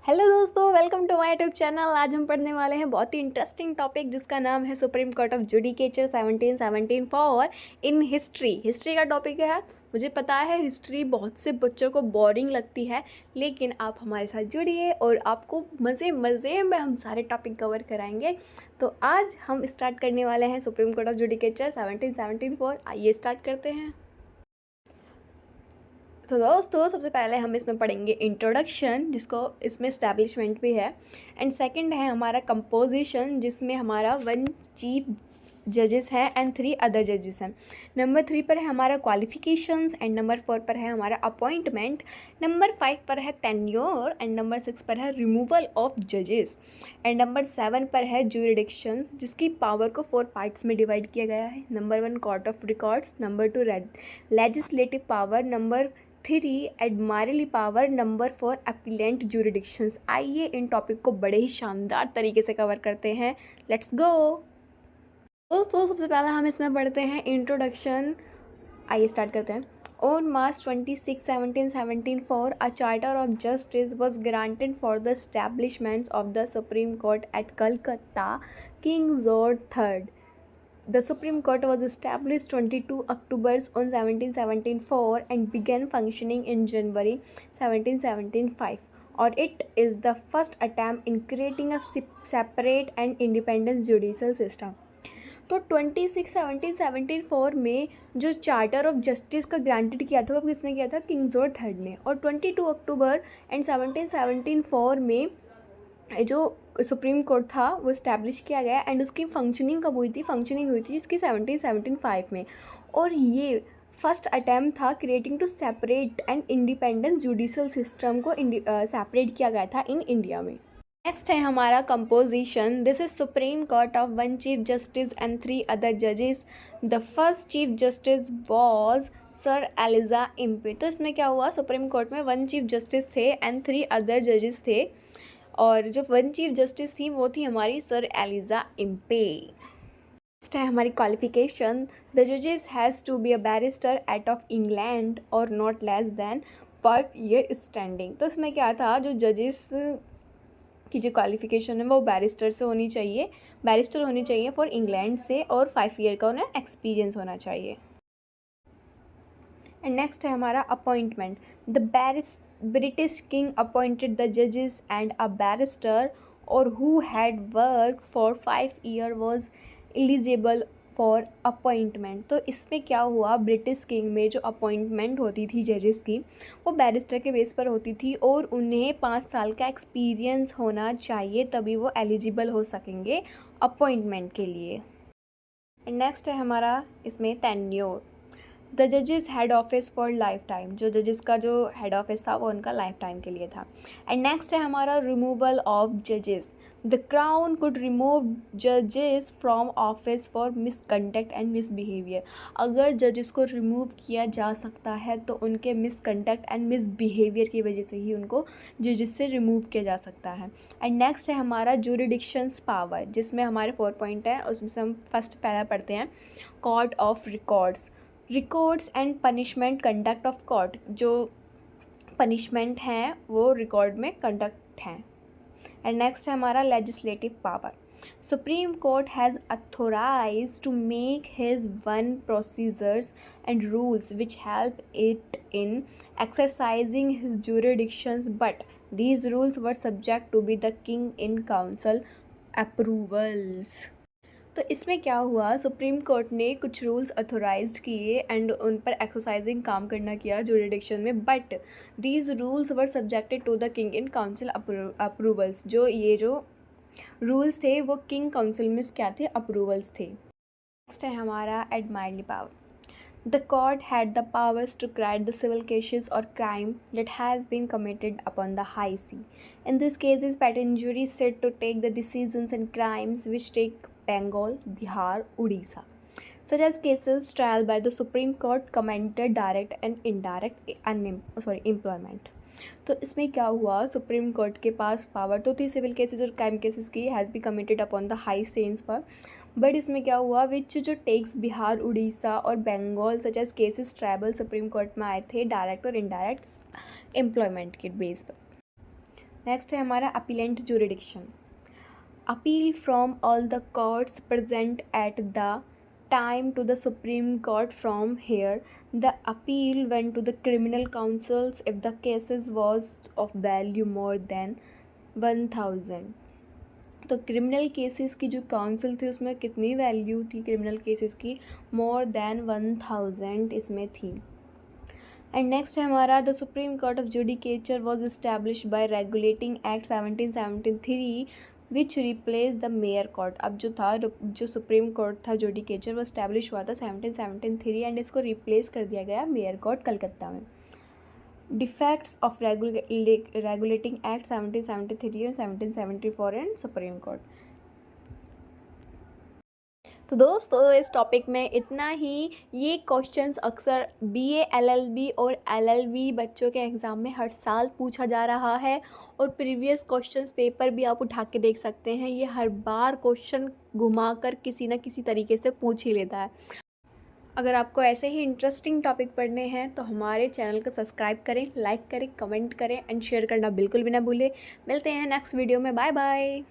Hello दोस्तों, welcome to my YouTube channel. आज हम पढ़ने वाले हैं बहुत ही इंटरेस्टिंग टॉपिक जिसका नाम है supreme court of judicature 1717 for in history का टॉपिक है। मुझे पता है हिस्ट्री बहुत से बच्चों को बोरिंग लगती है, लेकिन आप हमारे साथ जुड़िए और आपको मज़े मज़े में हम सारे टॉपिक कवर कराएंगे। तो आज हम स्टार्ट करने वाले हैं supreme court of judicature 1717 for. आइए स्टार्ट करते हैं। तो दोस्तों सबसे पहले हम इसमें पढ़ेंगे इंट्रोडक्शन, जिसको इसमें इस्टेब्लिशमेंट भी है, एंड सेकंड है हमारा कंपोजिशन, जिसमें हमारा 1 चीफ जजेस है एंड 3 अदर जजेस हैं। नंबर 3 पर है हमारा क्वालिफिकेशंस, एंड नंबर 4 पर है हमारा अपॉइंटमेंट, नंबर 5 पर है टेन्योर, एंड नंबर 6 पर है रिमूवल ऑफ जजेस, एंड नंबर 7 पर है ज्यूरिडिक्शंस, जिसकी पावर को 4 पार्ट्स में डिवाइड किया गया है। Number 1 court of records, number 2 legislative power, number 3 admiralty power, number 4 appellate jurisdictions. आइए इन टॉपिक को बड़े ही शानदार तरीके से कवर करते हैं। लेट्स गो दोस्तों। सबसे पहले हम इसमें पढ़ते हैं इंट्रोडक्शन। आइए स्टार्ट करते हैं। On March 26, 1774, a charter of justice was granted for the establishment of the Supreme Court at Calcutta, King George III. The Supreme Court was established 22 October on 1774 and began functioning in January 1775. Or it is the first attempt in creating a separate and independent judicial system. तो 26/17/74 में जो charter of justice का granted किया था वो किसने किया था? किंग जॉर्ज थर्ड ने। और 22 अक्टूबर एंड 1774 में जो सुप्रीम कोर्ट था वो इस्टेब्लिश किया गया, एंड उसकी फंक्शनिंग कब हुई थी? फंक्शनिंग हुई थी इसकी 1775 में। और ये फर्स्ट अटैम्प्ट था creating to separate and independent judicial system को सेपरेट किया गया था इन इंडिया में। नेक्स्ट है हमारा composition. This is supreme court of 1 chief justice and 3 other जजेस। The first chief justice was sir Elijah Impey. तो इसमें क्या हुआ? सुप्रीम कोर्ट में 1 चीफ जस्टिस थे एंड 3 अदर जजेस थे, और जो 1 चीफ जस्टिस थी वो थी हमारी सर एलिजा इम्पे। नेक्स्ट है हमारी क्वालिफिकेशन। द जजेस has to be a barrister at of England और not less than 5 year standing. तो इसमें क्या था? जो जजेस की जो क्वालिफिकेशन है वो बैरिस्टर होनी चाहिए फॉर इंग्लैंड से, और 5 ईयर का उन्हें एक्सपीरियंस होना चाहिए। एंड नेक्स्ट है हमारा appointment. The British king appointed the जजेस एंड अ बैरिस्टर और who had work for 5 year was eligible for appointment. तो इसमें क्या हुआ? ब्रिटिश किंग में जो अपॉइंटमेंट होती थी जजेस की वो बैरिस्टर के बेस पर होती थी, और उन्हें 5 साल का एक्सपीरियंस होना चाहिए, तभी वो एलिजिबल हो सकेंगे अपॉइंटमेंट के लिए। नेक्स्ट है हमारा इसमें टेन्योर। द जजेस head office for life time. जो जजेस का जो हेड ऑफिस था वो उनका लाइफ टाइम के लिए था। एंड नेक्स्ट है हमारा रिमूवल ऑफ जजेस। द क्राउन कुड रिमूव जजेस from office for misconduct and misbehaviour. अगर जजेस को रिमूव किया जा सकता है तो उनके मिसकंडक्ट एंड मिसबिहेवियर की वजह से ही उनको जजेस से रिमूव किया जा सकता है। एंड नेक्स्ट है हमारा ज्यूरिडिक्शंस पावर, जिसमें हमारे 4 पॉइंट है। उसमें से हम फर्स्ट पहला पढ़ते हैं court of records and punishment conduct of court. जो पनिशमेंट हैं वो रिकॉर्ड में कंडक्ट हैं। एंड नेक्स्ट है हमारा legislative power. Supreme court has authorise to make his one procedures and rules which help it in exercising his jurisdictions, but these rules were subject to be the king in council approvals। तो इसमें क्या हुआ? Supreme court ने कुछ rules authorise किए and उन पर exercising काम करना किया जुरिडिक्शन में, but these rules were subjected to the king in council approvals. जो रूल्स थे वो किंग काउंसिल में क्या थे? अप्रूवल्स थे। नेक्स्ट है हमारा एडमायरली power. The court had the powers to cite the civil cases or crime that has been committed upon the high sea. In these cases, patent jury is said to take the decisions and crimes which take Bengal, Bihar, Odisha, such as cases trial by the Supreme Court, commented direct and indirect employment. तो इसमें क्या हुआ? Supreme court के पास power तो थी civil cases और crime cases की, has be committed upon the high sense पर, बट इसमें क्या हुआ? विच जो टेक्स बिहार, उड़ीसा और Bengal such as cases tribal supreme court में आए थे डायरेक्ट और इनडायरेक्ट एम्प्लॉयमेंट के बेस पर। नेक्स्ट है हमारा appellant jurisdiction. Appeal from all the courts present at the time to the Supreme Court. From here, the appeal went to the criminal councils if the cases was of value more than 1000। तो criminal cases की जो council थी उसमें कितनी value थी criminal cases की, more than 1000 इसमें थी। एंड नेक्स्ट है हमारा the supreme court of judicature was establish by regulating act 1773 which replace the mayor court. अब जो सुप्रीम कोर्ट था जुडिकेचर वो इस्टेब्लिश हुआ था 1773 एंड इसको रिप्लेस कर दिया गया मेयर कोर्ट कलकत्ता में। Defects of regulating act 1773 and 1774 and supreme court. तो दोस्तों इस टॉपिक में इतना ही। ये क्वेश्चंस अक्सर बीए एलएलबी और एलएलबी बच्चों के एग्ज़ाम में हर साल पूछा जा रहा है और प्रीवियस क्वेश्चंस पेपर भी आप उठा के देख सकते हैं। ये हर बार क्वेश्चन घुमाकर किसी न किसी तरीके से पूछ ही लेता है। अगर आपको ऐसे ही इंटरेस्टिंग टॉपिक पढ़ने हैं तो हमारे चैनल को सब्सक्राइब करें, लाइक करें, कमेंट करें एंड शेयर करना बिल्कुल भी ना भूलें। मिलते हैं नेक्स्ट वीडियो में। Bye bye.